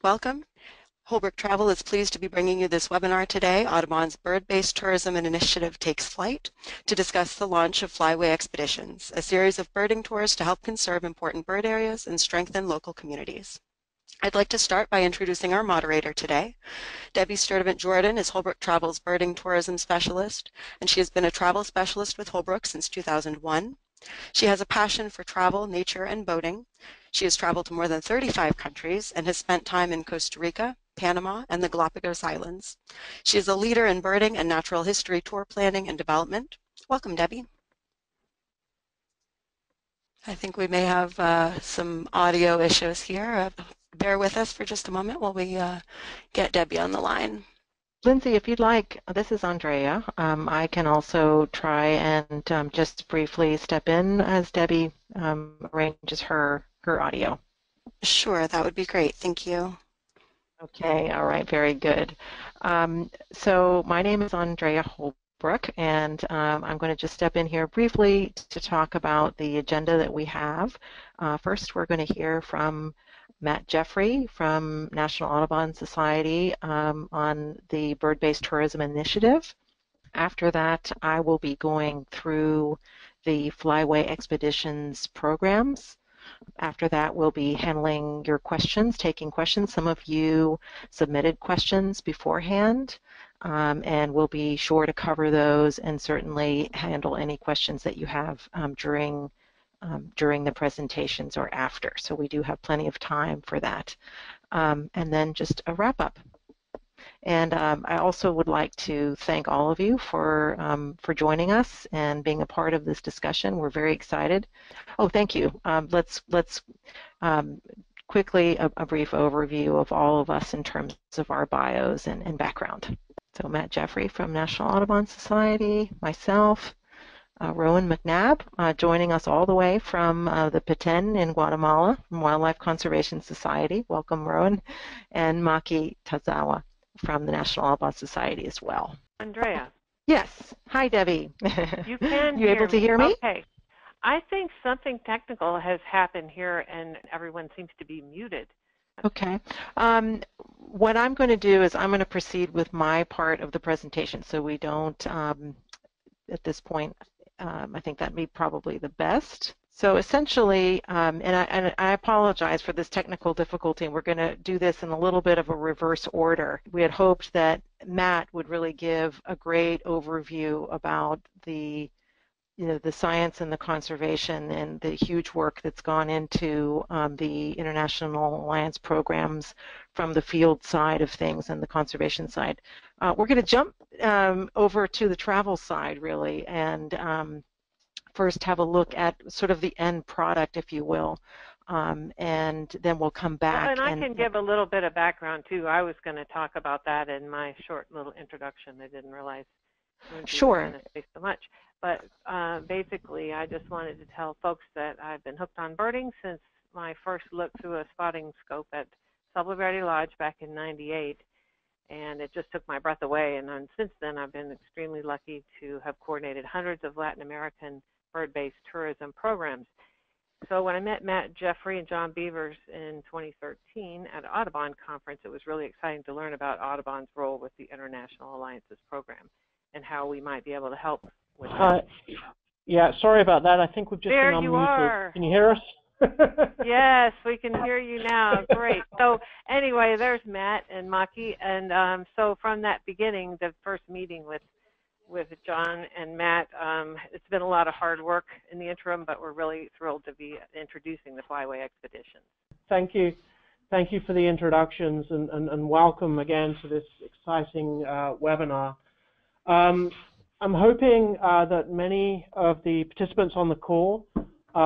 Welcome. Holbrook Travel is pleased to be bringing you this webinar today. Audubon's bird-based tourism initiative takes flight to discuss the launch of Flyway Expeditions, a series of birding tours to help conserve important bird areas and strengthen local communities. I'd like to start by introducing our moderator today. Debbie Sturdivant Jordan is Holbrook Travel's birding tourism specialist, and she has been a travel specialist with Holbrook since 2001. She has a passion for travel, nature, and boating. She has traveled to more than 35 countries and has spent time in Costa Rica, Panama, and the Galapagos Islands. She is a leader in birding and natural history tour planning and development. Welcome, Debbie. I think we may have some audio issues here. Bear with us for just a moment while we get Debbie on the line. Lindsay, if you'd like, this is Andrea. I can also try and just briefly step in as Debbie arranges her audio. Sure, that would be great. Thank you. Okay, all right, very good. So my name is Andrea Holbrook, and I'm going to just step in here briefly to talk about the agenda that we have. First, we're going to hear from Jeffery from National Audubon Society on the Bird-Based Tourism Initiative. After that, I will be going through the Flyway Expeditions programs. After that, we'll be handling your questions, taking questions. Some of you submitted questions beforehand, and we'll be sure to cover those and certainly handle any questions that you have during the presentations or after. So we do have plenty of time for that. And then just a wrap-up. And I also would like to thank all of you for joining us and being a part of this discussion. We're very excited. Oh, thank you. Let's quickly a brief overview of all of us in terms of our bios and background. So Jeffery from National Audubon Society, myself, Roan McNab, joining us all the way from the Petén in Guatemala, from Wildlife Conservation Society. Welcome, Roan. And Maki Tazawa from the National Audubon Society as well. Andrea. Yes. Hi, Debbie. You can You able to hear me? Okay. I think something technical has happened here, and everyone seems to be muted. Okay. What I'm going to do is I'm going to proceed with my part of the presentation, so we don't, at this point, I think that'd be probably the best. So essentially, and I apologize for this technical difficulty, and we're going to do this in a little bit of a reverse order. We had hoped that Matt would really give a great overview about the science and the conservation and the huge work that's gone into the International Alliance programs from the field side of things and the conservation side. We're going to jump over to the travel side, really, and first have a look at sort of the end product, if you will, and then we'll come back. Well, and I can give a little bit of background, too. I was going to talk about that in my short little introduction. I didn't realize Sure. going to say so much. But basically, I just wanted to tell folks that I've been hooked on birding since my first look through a spotting scope at Sabla Verde Lodge back in '98. And it just took my breath away. And then, since then, I've been extremely lucky to have coordinated hundreds of Latin American bird-based tourism programs. So when I met Matt Jeffery and John Beavers in 2013 at Audubon conference, it was really exciting to learn about Audubon's role with the International Alliances program and how we might be able to help with that. Yeah, sorry about that. I think we've just there been unmuted. You are. Can you hear us? Yes, we can hear you now. Great. So anyway, there's Matt and Maki, and so from that beginning, the first meeting with John and Matt, it's been a lot of hard work in the interim, but we're really thrilled to be introducing the Flyway Expeditions. Thank you. Thank you for the introductions, and welcome again to this exciting webinar. I'm hoping that many of the participants on the call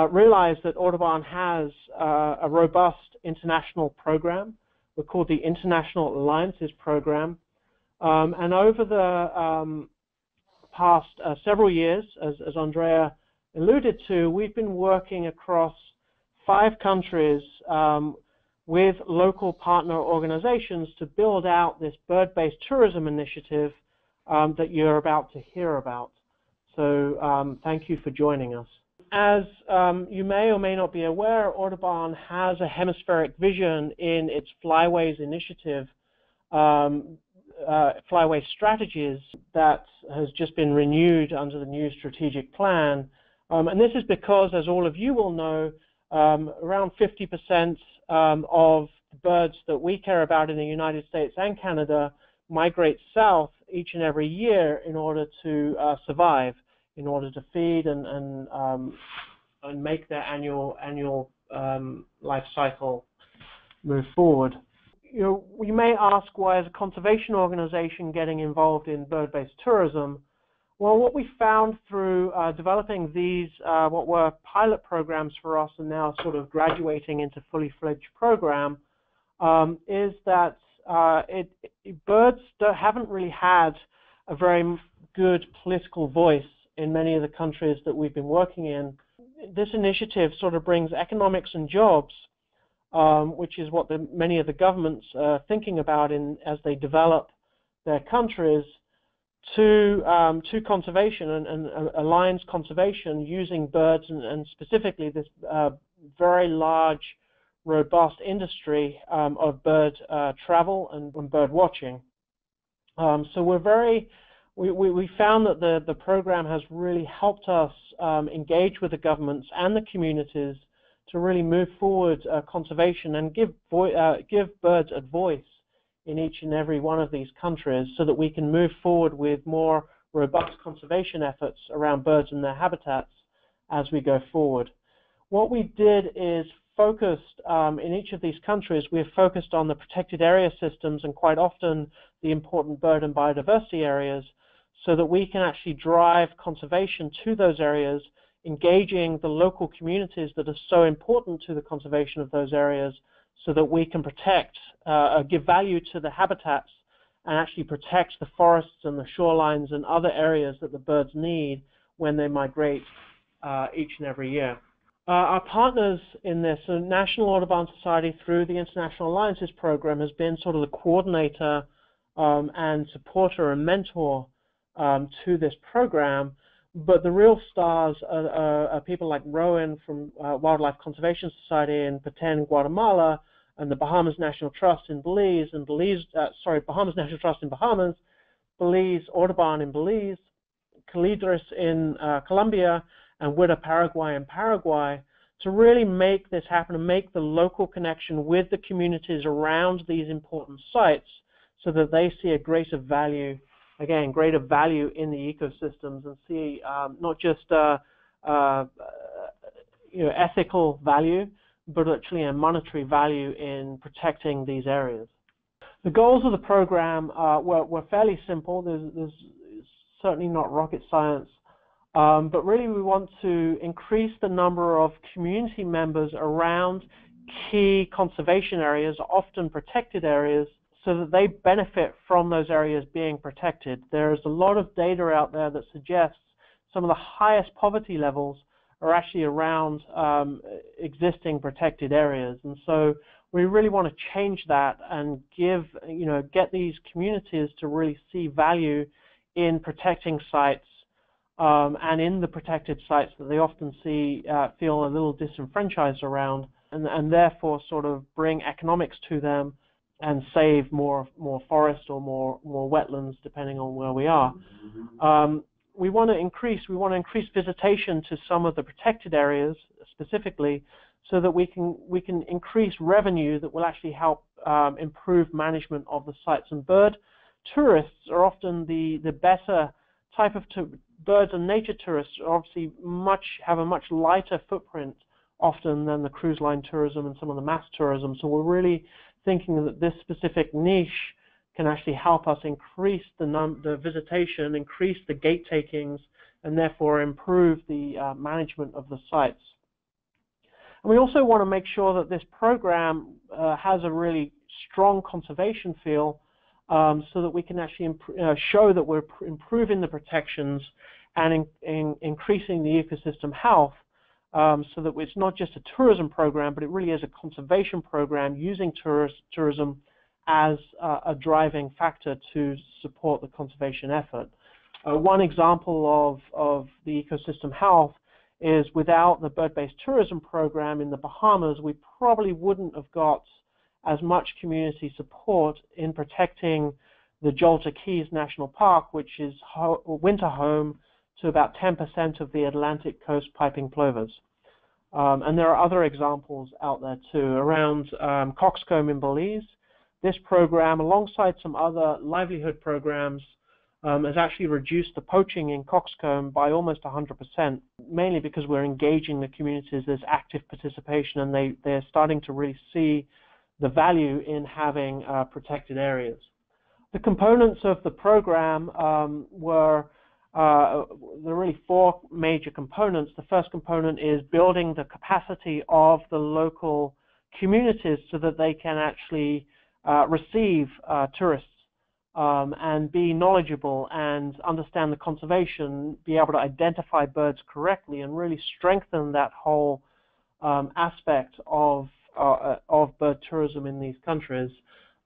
realize that Audubon has a robust international program. We're called the International Alliances Program. And over the past several years, as Andrea alluded to, we've been working across 5 countries with local partner organizations to build out this bird-based tourism initiative that you're about to hear about. So thank you for joining us. As you may or may not be aware, Audubon has a hemispheric vision in its Flyways initiative, Flyway Strategies, that has just been renewed under the new strategic plan. And this is because, as all of you will know, around 50% of the birds that we care about in the United States and Canada migrate south each and every year in order to survive, in order to feed and make their annual life cycle move forward. You know, we may ask, why is a conservation organization getting involved in bird-based tourism? Well, what we found through developing these, what were pilot programs for us and now sort of graduating into fully fledged program, is that birds haven't really had a very good political voice in many of the countries that we've been working in. This initiative sort of brings economics and jobs, which is what many of the governments are thinking about as they develop their countries, to conservation and aligns conservation using birds and specifically this very large, robust industry of bird travel and bird watching. So we found that the program has really helped us engage with the governments and the communities to really move forward conservation and give birds a voice in each and every one of these countries, so that we can move forward with more robust conservation efforts around birds and their habitats as we go forward. What we did is focused in each of these countries, we have focused on the protected area systems and quite often the important bird and biodiversity areas, so that we can actually drive conservation to those areas, engaging the local communities that are so important to the conservation of those areas, so that we can protect, give value to the habitats and actually protect the forests and the shorelines and other areas that the birds need when they migrate each and every year. Our partners in this, the National Audubon Society through the International Alliances Program, has been sort of the coordinator and supporter and mentor to this program. But the real stars are people like Roan from Wildlife Conservation Society in Petén, Guatemala, and the Bahamas National Trust in Belize, and Bahamas National Trust in Bahamas, Belize, Audubon in Belize, Calidris in Colombia, and WIDA Paraguay in Paraguay, to really make this happen and make the local connection with the communities around these important sites, so that they see a greater value, again, greater value in the ecosystems, and see not just ethical value, but actually a monetary value in protecting these areas. The goals of the program were fairly simple. There's certainly not rocket science, but really we want to increase the number of community members around key conservation areas, often protected areas, so that they benefit from those areas being protected. There's a lot of data out there that suggests some of the highest poverty levels are actually around existing protected areas. And so we really want to change that and get these communities to really see value in protecting sites and in the protected sites that they often feel a little disenfranchised around, and therefore sort of bring economics to them and save more forest or more wetlands, depending on where we are. We want to increase visitation to some of the protected areas specifically, so that we can increase revenue that will actually help improve management of the sites. And bird tourists are often the better type of birds, and nature tourists obviously have a much lighter footprint often than the cruise line tourism and some of the mass tourism. So we're really thinking that this specific niche can actually help us increase the visitation, increase the gate takings, and therefore improve the management of the sites. And we also want to make sure that this program has a really strong conservation feel, so that we can actually show that we're improving the protections and increasing the ecosystem health, so that it's not just a tourism program, but it really is a conservation program using tourism as a driving factor to support the conservation effort. One example of the ecosystem health is without the bird-based tourism program in the Bahamas, we probably wouldn't have got as much community support in protecting the Jolta Keys National Park, which is winter home to about 10% of the Atlantic coast piping plovers. And there are other examples out there too. Around Coxcomb in Belize, this program, alongside some other livelihood programs, has actually reduced the poaching in Coxcomb by almost 100%, mainly because we're engaging the communities. There's active participation, and they're starting to really see the value in having protected areas. The components of the program there are really four major components. The first component is building the capacity of the local communities so that they can actually receive tourists and be knowledgeable and understand the conservation, be able to identify birds correctly, and really strengthen that whole aspect of bird tourism in these countries.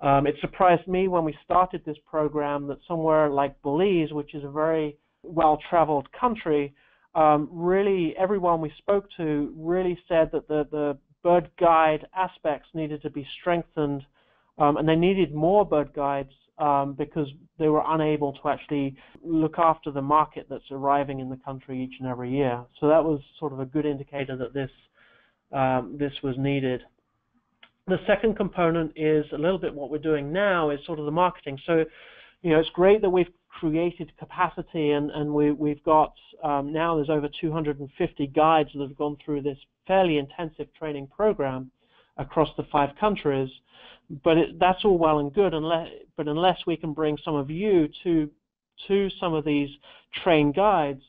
It surprised me when we started this program that somewhere like Belize, which is a very well-traveled country, really everyone we spoke to really said that the bird guide aspects needed to be strengthened, and they needed more bird guides because they were unable to actually look after the market that's arriving in the country each and every year. So that was sort of a good indicator that this was needed. The second component is a little bit what we're doing now, is sort of the marketing. So, you know, it's great that we've created capacity, and we've got now there's over 250 guides that have gone through this fairly intensive training program across the 5 countries. But that's all well and good, unless we can bring some of you to some of these trained guides,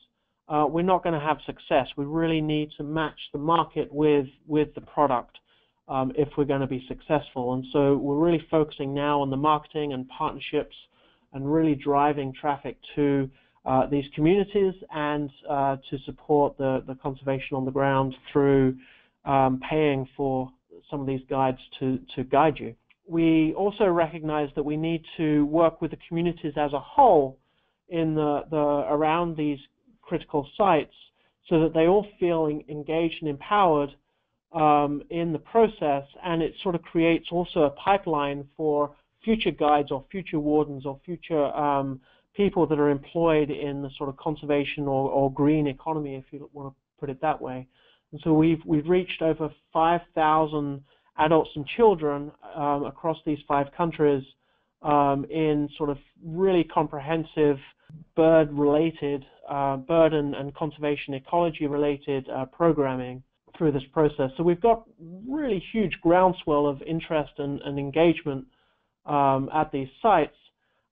we're not going to have success. We really need to match the market with the product if we're going to be successful. And so we're really focusing now on the marketing and partnerships and really driving traffic to these communities and to support the conservation on the ground through paying for some of these guides to guide you. We also recognize that we need to work with the communities as a whole in around these critical sites so that they all feel engaged and empowered in the process, and it sort of creates also a pipeline for future guides or future wardens or future people that are employed in the sort of conservation or green economy, if you want to put it that way. And so we've reached over 5,000 adults and children across these 5 countries in sort of really comprehensive bird-related, bird and conservation ecology-related programming through this process. So we've got really huge groundswell of interest and engagement at these sites.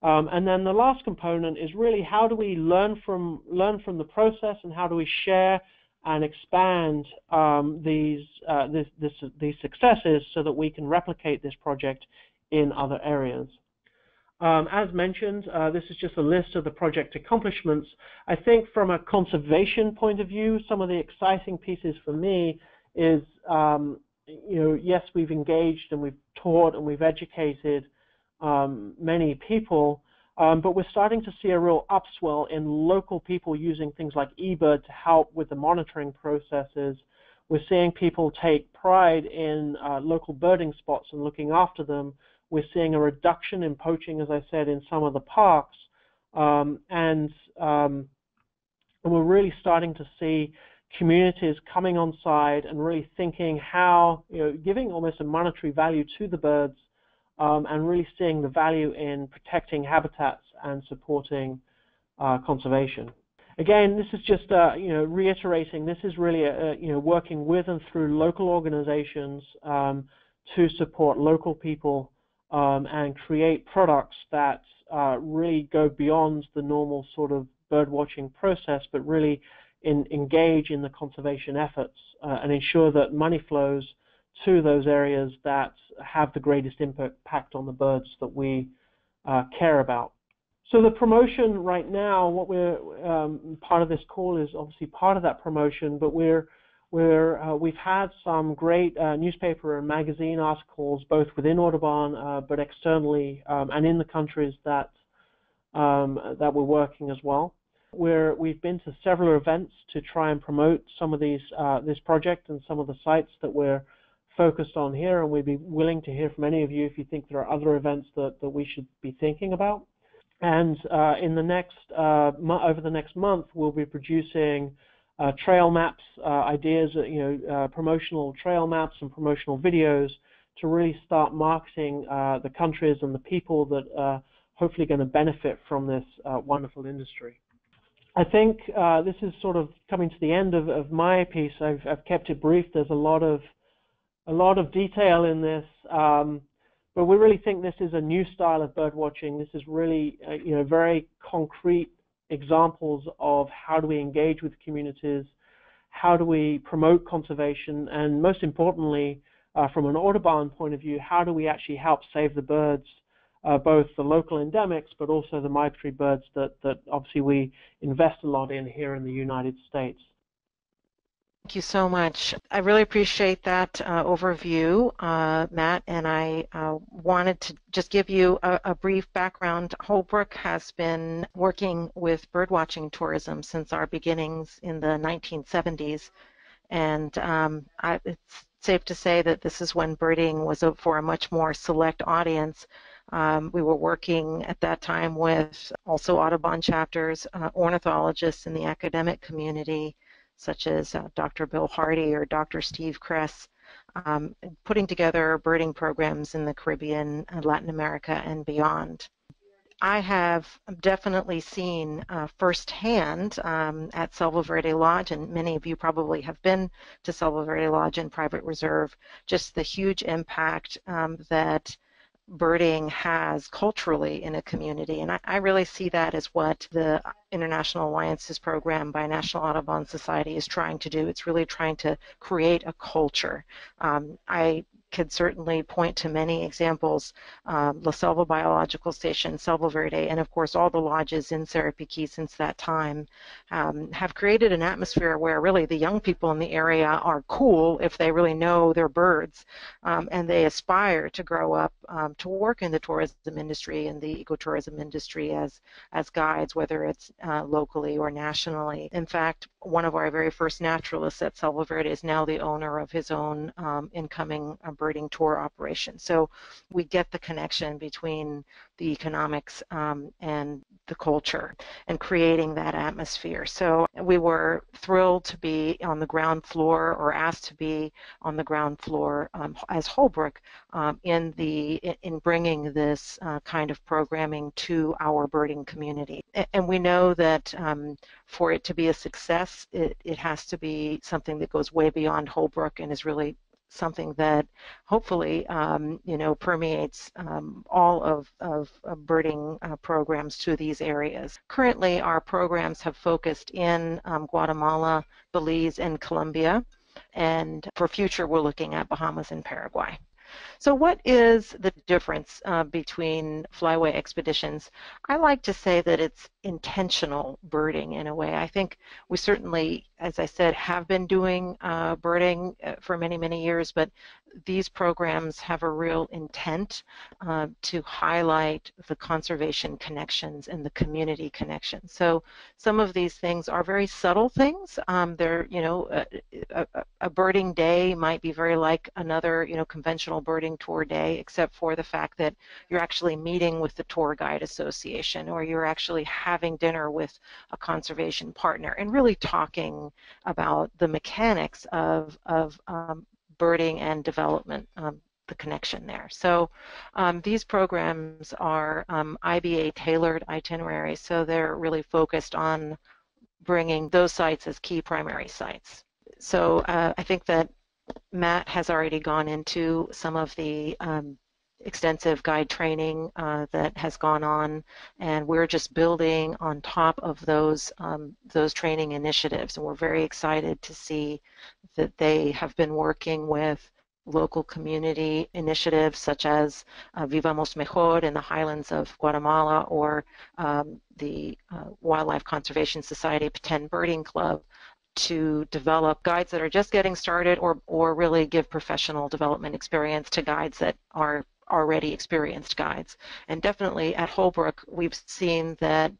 And then the last component is really how do we learn from the process, and how do we share and expand these successes so that we can replicate this project in other areas. As mentioned, this is just a list of the project accomplishments. I think from a conservation point of view, some of the exciting pieces for me is, yes, we've engaged and we've taught and we've educated many people, but we're starting to see a real upswell in local people using things like eBird to help with the monitoring processes. We're seeing people take pride in local birding spots and looking after them. We're seeing a reduction in poaching, as I said, in some of the parks, and we're really starting to see communities coming on side and really thinking how, giving almost a monetary value to the birds, and really seeing the value in protecting habitats and supporting conservation. Again, this is just reiterating. This is really working with and through local organizations to support local people and create products that really go beyond the normal sort of bird watching process, but really engage in the conservation efforts and ensure that money flows to those areas that have the greatest impact on the birds that we care about. So the promotion right now, what we're part of this call is obviously part of that promotion, but we've had some great newspaper and magazine articles both within Audubon but externally and in the countries that we're working as well. We've been to several events to try and promote some of these this project and some of the sites that we're focused on here, and we'd be willing to hear from any of you if you think there are other events that we should be thinking about. And in the next over the next month, we'll be producing trail maps, ideas, promotional trail maps and promotional videos to really start marketing the countries and the people that are hopefully going to benefit from this wonderful industry. I think this is sort of coming to the end of my piece. I've kept it brief. There's a lot of detail in this, but we really think this is a new style of bird watching. This is really very concrete examples of how do we engage with communities, how do we promote conservation, and most importantly, from an Audubon point of view, how do we actually help save the birds, both the local endemics, but also the migratory birds that obviously we invest a lot in here in the United States. Thank you so much. I really appreciate that overview, Matt, and I wanted to just give you a brief background. Holbrook has been working with birdwatching tourism since our beginnings in the 1970s, and it's safe to say that this is when birding was for a much more select audience. We were working at that time with also Audubon chapters, ornithologists in the academic community, such as Dr. Bill Hardy or Dr. Steve Kress, putting together birding programs in the Caribbean, Latin America, and beyond. I have definitely seen firsthand at Selva Verde Lodge, and many of you probably have been to Selva Verde Lodge and Private Reserve, just the huge impact that birding has culturally in a community. And I really see that as what the International Alliances program by National Audubon Society is trying to do. It's really trying to create a culture. I could certainly point to many examples, La Selva Biological Station, Selva Verde, and of course all the lodges in Sarapiquí since that time have created an atmosphere where really the young people in the area are cool if they really know their birds, and they aspire to grow up to work in the tourism industry and the ecotourism industry as guides, whether it's locally or nationally. In fact, one of our very first naturalists at Selva Verde is now the owner of his own incoming birding tour operation. So we get the connection between the economics and the culture and creating that atmosphere. So we were thrilled to be on the ground floor, or asked to be on the ground floor as Holbrook in bringing this kind of programming to our birding community. And we know that for it to be a success, it has to be something that goes way beyond Holbrook and is really something that hopefully permeates all of birding programs to these areas. Currently, our programs have focused in Guatemala, Belize, and Colombia, and for future, we're looking at Bahamas and Paraguay. So what is the difference between Flyway Expeditions? I like to say that it's intentional birding in a way. I think we certainly, as I said, have been doing birding for many, many years, but these programs have a real intent to highlight the conservation connections and the community connections. So some of these things are very subtle things. They're, a birding day might be very like another, conventional birding tour day, except for the fact that you're actually meeting with the tour guide association, or you're actually having dinner with a conservation partner and really talking about the mechanics of birding and development, the connection there. So these programs are IBA tailored itineraries, so they're really focused on bringing those sites as key primary sites. So I think that Matt has already gone into some of the extensive guide training that has gone on, and we're just building on top of those training initiatives, and we're very excited to see that they have been working with local community initiatives such as Vivamos Mejor in the highlands of Guatemala, or the Wildlife Conservation Society Petén Birding Club, to develop guides that are just getting started, or really give professional development experience to guides that are already experienced guides. And definitely at Holbrook, we've seen that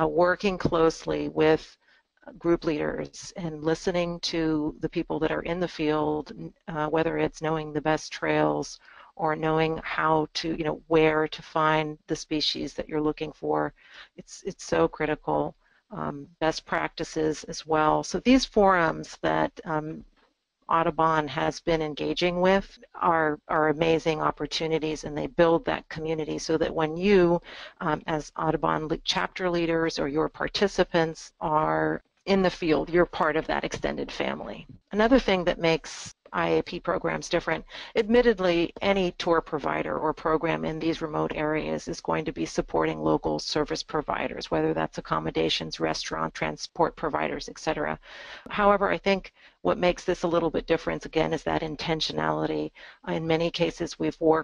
working closely with group leaders and listening to the people that are in the field, whether it's knowing the best trails or knowing how to, where to find the species that you're looking for. It's so critical. Best practices as well. So these forums that Audubon has been engaging with are amazing opportunities, and they build that community so that when you, as Audubon chapter leaders or your participants are in the field, you're part of that extended family. Another thing that makes IAP programs different, admittedly, any tour provider or program in these remote areas is going to be supporting local service providers, whether that's accommodations, restaurant, transport providers, etc. However, I think what makes this a little bit different, again, is that intentionality. In many cases, we're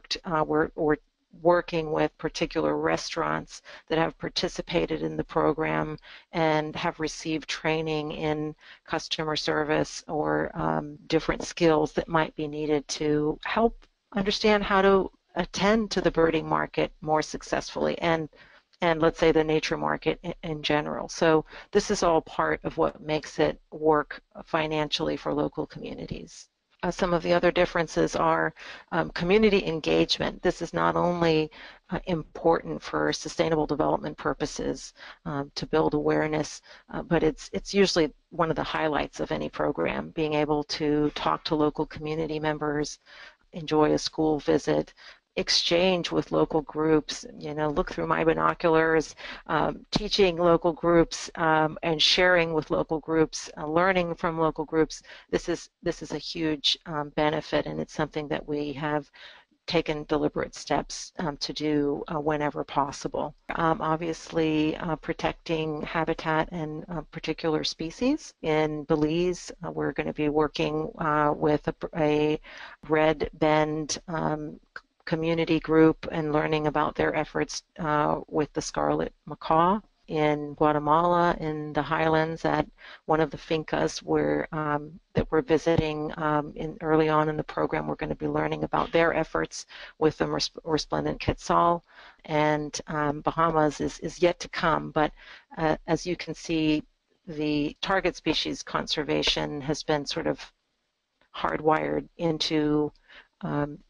working with particular restaurants that have participated in the program and have received training in customer service or different skills that might be needed to help understand how to attend to the birding market more successfully and let's say the nature market in general. So this is all part of what makes it work financially for local communities. Some of the other differences are community engagement. This is not only important for sustainable development purposes to build awareness, but it's usually one of the highlights of any program, being able to talk to local community members, enjoy a school visit, exchange with local groups, look through my binoculars, teaching local groups and sharing with local groups, learning from local groups. This is a huge benefit, and it's something that we have taken deliberate steps to do whenever possible. Obviously, protecting habitat and particular species. In Belize, we're going to be working with a red bend community group and learning about their efforts with the scarlet macaw. In Guatemala, in the highlands, at one of the fincas that we're visiting early on in the program, we're going to be learning about their efforts with the resplendent quetzal. And Bahamas is yet to come, but as you can see, the target species conservation has been sort of hardwired into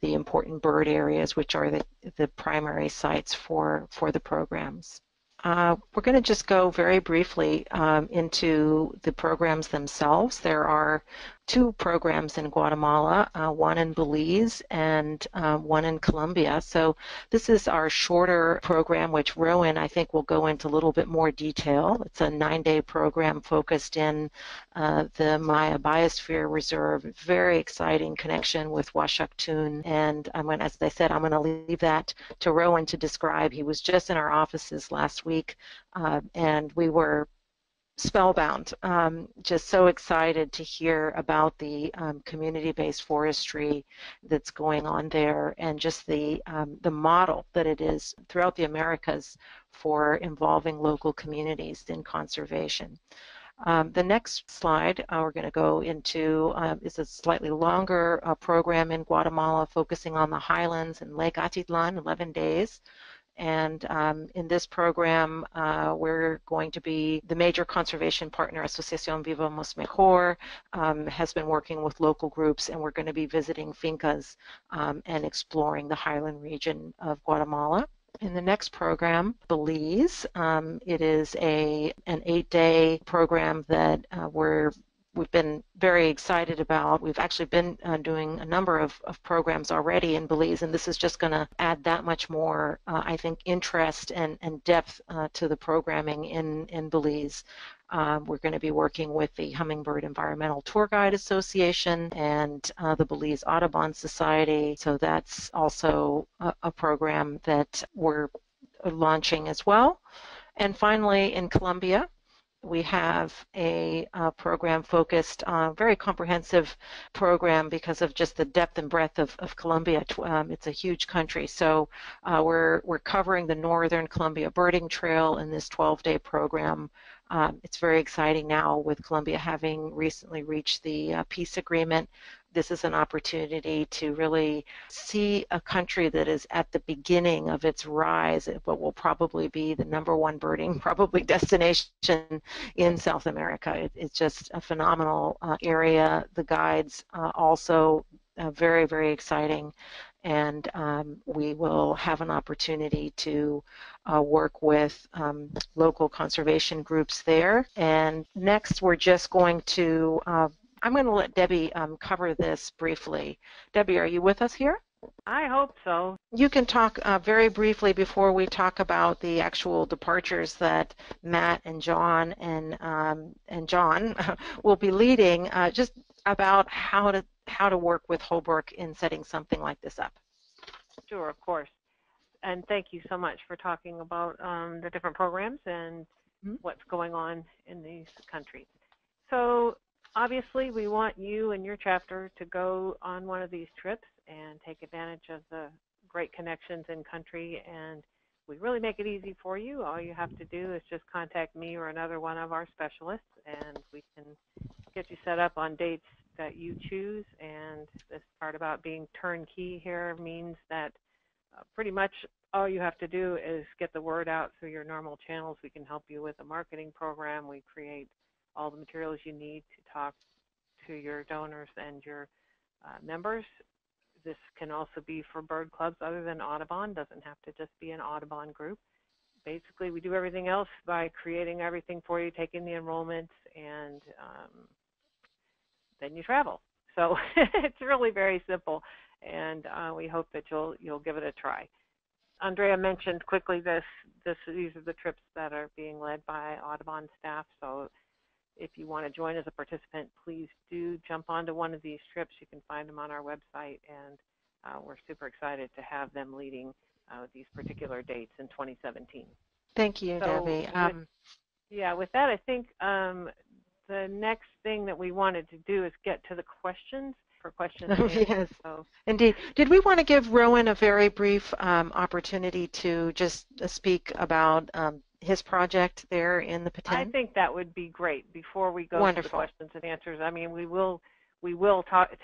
the important bird areas, which are the primary sites for the programs. We're going to just go very briefly into the programs themselves. There are 2 programs in Guatemala, one in Belize and one in Colombia. So this is our shorter program, which Roan, I think, will go into a little bit more detail. It's a 9-day program focused in the Maya Biosphere Reserve. Very exciting connection with Washaktun. And as I said, I'm going to leave that to Roan to describe. He was just in our offices last week, and we were spellbound, just so excited to hear about the community-based forestry that's going on there, and just the model that it is throughout the Americas for involving local communities in conservation. The next slide we're going to go into is a slightly longer program in Guatemala, focusing on the highlands and Lake Atitlan, 11 days. And in this program, we're going to be the major conservation partner, Asociación Vivamos Mejor, has been working with local groups, and we're going to be visiting fincas and exploring the highland region of Guatemala. In the next program, Belize, it is an 8-day program that we've been very excited about. We've actually been doing a number of programs already in Belize, and this is just going to add that much more, I think, interest and depth to the programming in Belize. We're going to be working with the Hummingbird Environmental Tour Guide Association and the Belize Audubon Society. So that's also a program that we're launching as well. And finally, in Colombia, we have a program focused on very comprehensive program because of just the depth and breadth of Colombia. It's a huge country, so we're covering the Northern Colombia Birding Trail in this 12-day program. It's very exciting now with Colombia having recently reached the peace agreement. this is an opportunity to really see a country that is at the beginning of its rise, what will probably be the #1 birding probably destination in South America. It's just a phenomenal area. The guides also very, very exciting, and we will have an opportunity to work with local conservation groups there. And next we're just going to I'm going to let Debbie cover this briefly. Debbie, are you with us here? I hope so. You can talk very briefly before we talk about the actual departures that Matt and John and John will be leading, just about how to work with Holbrook in setting something like this up. Sure, of course. And thank you so much for talking about the different programs and what's going on in these countries. So obviously, we want you and your chapter to go on one of these trips and take advantage of the great connections in country, and we really make it easy for you. All you have to do is just contact me or another one of our specialists, and we can get you set up on dates that you choose. And this part about being turnkey here means that pretty much all you have to do is get the word out through your normal channels. We can help you with a marketing program. We create all the materials you need to talk to your donors and your members. This can also be for bird clubs other than Audubon. Doesn't have to just be an Audubon group. Basically, we do everything else by creating everything for you, taking the enrollments, and then you travel. So it's really very simple, and we hope that you'll give it a try. Andrea mentioned quickly these are the trips that are being led by Audubon staff. So if you want to join as a participant, please do jump onto one of these trips. You can find them on our website, and we're super excited to have them leading these particular dates in 2017. Thank you, So Debbie. with that, I think the next thing that we wanted to do is get to the questions. For questions. Yes, indeed. Did we want to give Roan a very brief opportunity to just speak about his project there in the Patin? I think that would be great before we go Wonderful. to the questions and answers. I mean, we will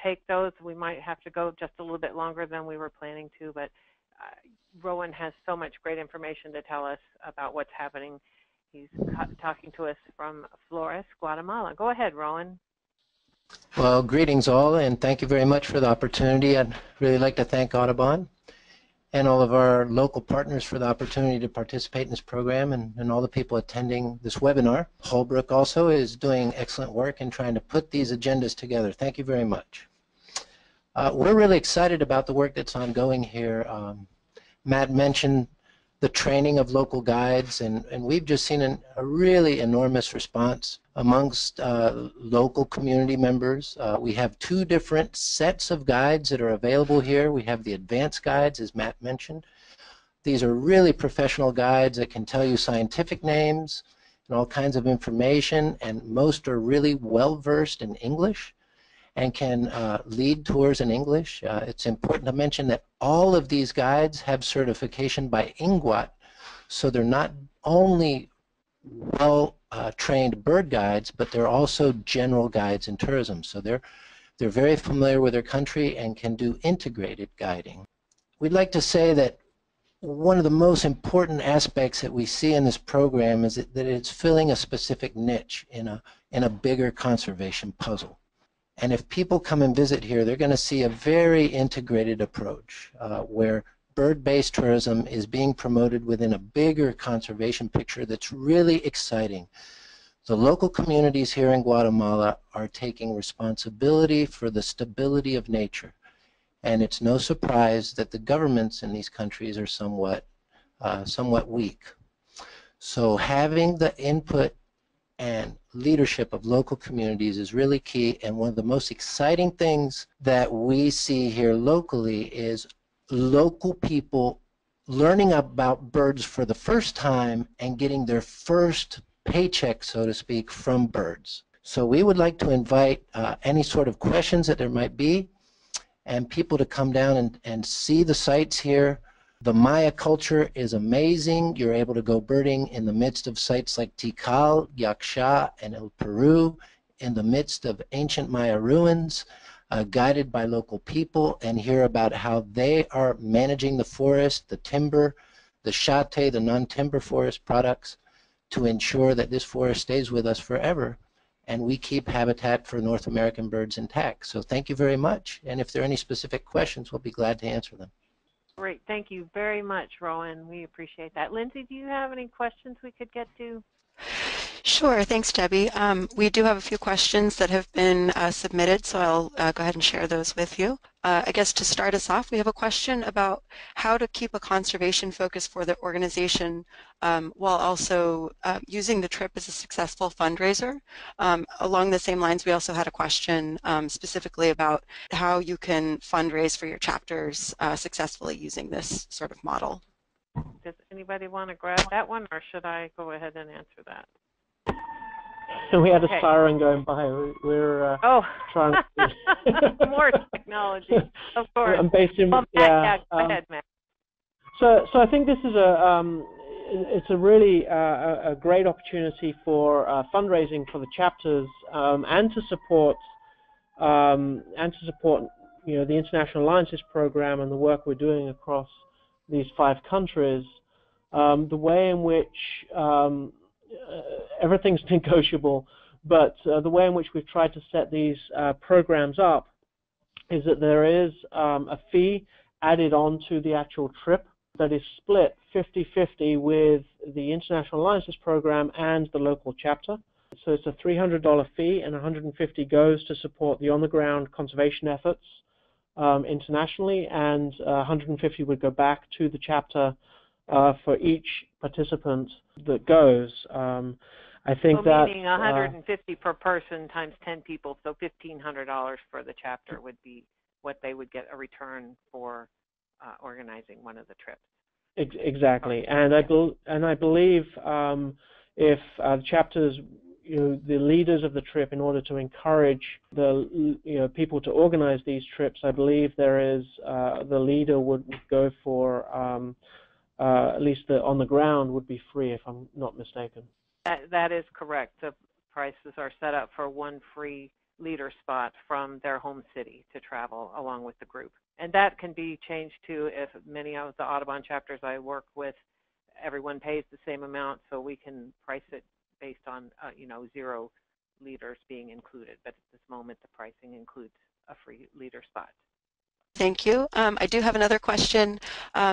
take those. We might have to go just a little bit longer than we were planning to, but Roan has so much great information to tell us about what's happening. He's talking to us from Flores, Guatemala. Go ahead, Roan. Well, greetings all, and thank you very much for the opportunity. I'd really like to thank Audubon and all of our local partners for the opportunity to participate in this program, and all the people attending this webinar. Holbrook also is doing excellent work in trying to put these agendas together. Thank you very much. We're really excited about the work that's ongoing here. Matt mentioned the training of local guides, and we've just seen a really enormous response amongst local community members. We have 2 different sets of guides that are available here. We have the advanced guides, as Matt mentioned. These are really professional guides that can tell you scientific names and all kinds of information, and most are really well-versed in English and can lead tours in English. It's important to mention that all of these guides have certification by INGWAT, so they're not only well-trained bird guides, but they're also general guides in tourism. So they're very familiar with their country and can do integrated guiding. We'd like to say that one of the most important aspects that we see in this program is that it's filling a specific niche in a bigger conservation puzzle. And if people come and visit here, they're going to see a very integrated approach where bird-based tourism is being promoted within a bigger conservation picture that's really exciting. The local communities here in Guatemala are taking responsibility for the stability of nature. And it's no surprise that the governments in these countries are somewhat weak. So having the input and leadership of local communities is really key, and one of the most exciting things that we see here locally is local people learning about birds for the first time and getting their first paycheck, so to speak, from birds. So we would like to invite any sort of questions that there might be, and people to come down and see the sites here. The Maya culture is amazing. You're able to go birding in the midst of sites like Tikal, Yaksha, and El Peru, in the midst of ancient Maya ruins. guided by local people, and hear about how they are managing the forest, the timber, the shate, the non-timber forest products, to ensure that this forest stays with us forever and we keep habitat for North American birds intact. So thank you very much. And if there are any specific questions, we'll be glad to answer them. Great. Thank you very much, Roan. We appreciate that. Lindsay, do you have any questions we could get to? Sure. Thanks, Debbie. We do have a few questions that have been submitted, so I'll go ahead and share those with you. I guess to start us off, we have a question about how to keep a conservation focus for the organization while also using the trip as a successful fundraiser. Along the same lines, we also had a question specifically about how you can fundraise for your chapters successfully using this sort of model. Does anybody want to grab that one, or should I go ahead and answer that? So we had a siren going by. We're trying to more technology, of course. I'm based in, well, Matt, go ahead, Matt. So I think this is it's a really a great opportunity for fundraising for the chapters and to support the International Alliances program and the work we're doing across these 5 countries. The way in which everything's negotiable, but the way in which we've tried to set these programs up is that there is a fee added on to the actual trip that is split 50-50 with the International Alliances program and the local chapter. So it's a $300 fee, and $150 goes to support the on-the-ground conservation efforts internationally, and $150 would go back to the chapter for each participant that goes. I think that meaning $150 per person times 10 people, so $1,500 for the chapter would be what they would get a return for organizing one of the trips. Exactly, and I believe if the chapters, the leaders of the trip, in order to encourage the people to organize these trips, I believe there is the leader would go for at least the on the ground would be free, if I'm not mistaken. That is correct. The prices are set up for one free leader spot from their home city to travel along with the group. And that can be changed too if many of the Audubon chapters I work with, everyone pays the same amount, so we can price it based on 0 leaders being included. But at this moment, the pricing includes a free leader spot. Thank you. I do have another question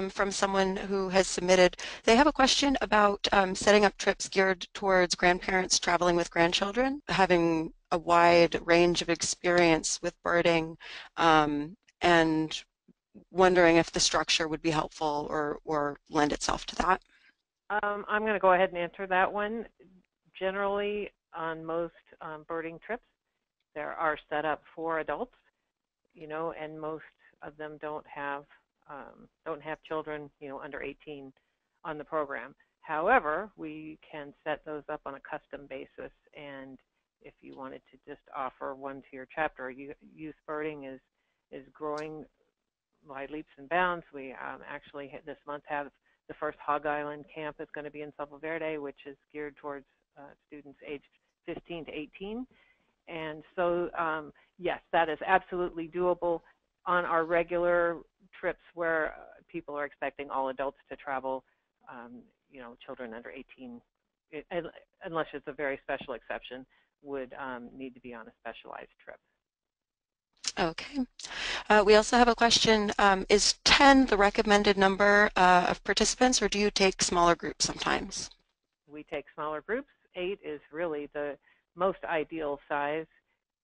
from someone who has submitted. They have a question about setting up trips geared towards grandparents traveling with grandchildren, having a wide range of experience with birding, and wondering if the structure would be helpful or lend itself to that. I'm going to go ahead and answer that one. Generally, on most birding trips, there are set up for adults, and most of them don't have children, under 18 on the program. However, we can set those up on a custom basis, and if you wanted to just offer one to your chapter, youth birding is growing by leaps and bounds. We actually this month have the first Hog Island camp is going to be in Salvo Verde, which is geared towards students aged 15 to 18. And so, yes, that is absolutely doable. On our regular trips where people are expecting all adults to travel, children under 18, unless it's a very special exception, would need to be on a specialized trip. Okay. We also have a question. Is 10 the recommended number of participants, or do you take smaller groups sometimes? We take smaller groups. 8 is really the most ideal size,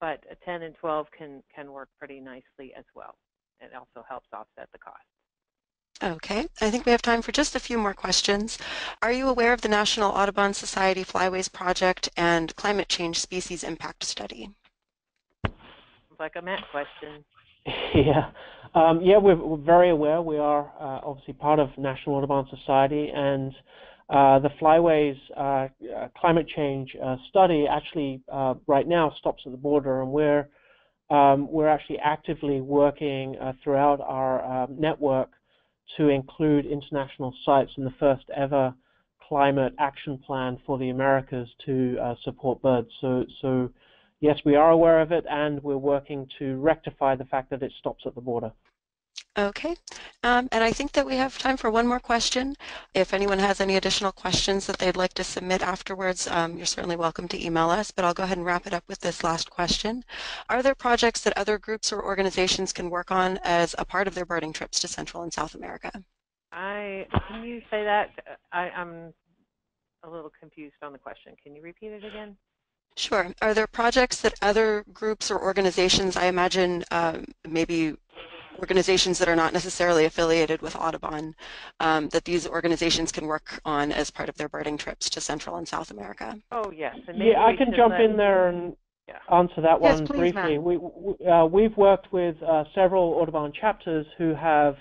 but 10 and 12 can work pretty nicely as well. It also helps offset the cost. Okay, I think we have time for just a few more questions. Are you aware of the National Audubon Society Flyways Project and Climate Change Species Impact Study? Sounds like a Matt question. Yeah, we're very aware. We are obviously part of National Audubon Society, and the Flyways climate change study actually right now stops at the border, and we're actually actively working throughout our network to include international sites in the first ever climate action plan for the Americas to support birds. So yes, we are aware of it, and we're working to rectify the fact that it stops at the border. Okay, and I think that we have time for one more question. If anyone has any additional questions that they'd like to submit afterwards, you're certainly welcome to email us, but I'll go ahead and wrap it up with this last question. Are there projects that other groups or organizations can work on as a part of their birding trips to Central and South America? Can you say that? I'm a little confused on the question. Can you repeat it again? Sure. Are there projects that other groups or organizations, I imagine maybe organizations that are not necessarily affiliated with Audubon, that these organizations can work on as part of their birding trips to Central and South America? Oh, yes. And Yeah, I can jump in there and answer that one please, briefly. Matt. We've worked with several Audubon chapters who have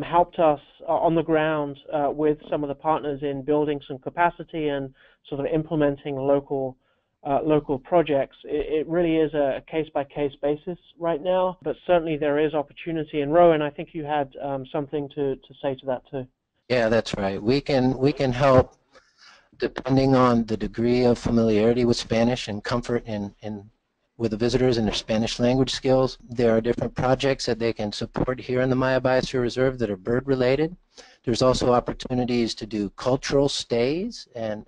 helped us on the ground with some of the partners in building some capacity and sort of implementing local projects. It really is a case-by-case basis right now, but certainly there is opportunity. And Roan, I think you had something to say to that too. Yeah, that's right. We can help depending on the degree of familiarity with Spanish and comfort with the visitors and their Spanish language skills. There are different projects that they can support here in the Maya Biosphere Reserve that are bird related. There's also opportunities to do cultural stays and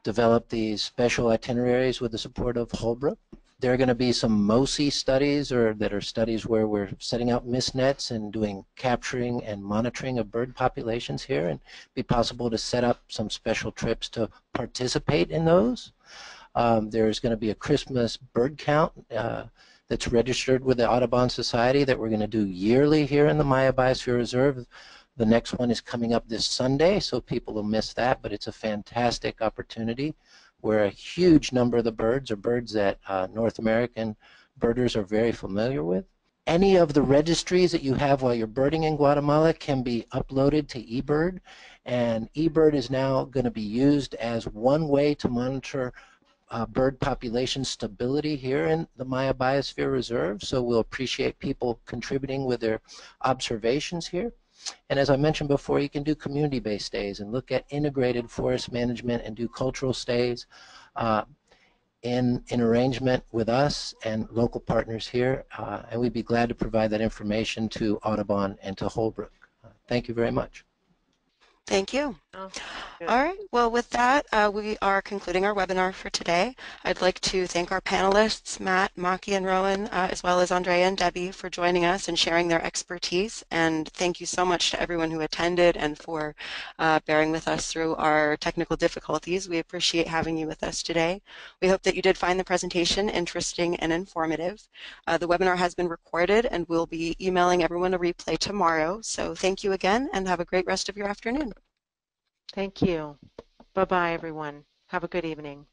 develop these special itineraries with the support of Holbrook. There are going to be some MOSI studies that are studies where we're setting out mist nets and doing capturing and monitoring of bird populations here, and be possible to set up some special trips to participate in those. There's going to be a Christmas bird count that's registered with the Audubon Society that we're going to do yearly here in the Maya Biosphere Reserve. The next one is coming up this Sunday, so people will miss that, but it's a fantastic opportunity where a huge number of the birds are birds that North American birders are very familiar with. Any of the registries that you have while you're birding in Guatemala can be uploaded to eBird, and eBird is now going to be used as one way to monitor bird population stability here in the Maya Biosphere Reserve, so we'll appreciate people contributing with their observations here. And as I mentioned before, you can do community-based stays and look at integrated forest management and do cultural stays in arrangement with us and local partners here, and we'd be glad to provide that information to Audubon and to Holbrook. Thank you very much. Thank you. Oh, all right, well, with that, we are concluding our webinar for today. I'd like to thank our panelists, Matt, Maki, and Roan, as well as Andrea and Debbie for joining us and sharing their expertise. And thank you so much to everyone who attended and for bearing with us through our technical difficulties. We appreciate having you with us today. We hope that you did find the presentation interesting and informative. The webinar has been recorded, and we'll be emailing everyone a replay tomorrow. So thank you again, and have a great rest of your afternoon. Thank you. Bye-bye, everyone. Have a good evening.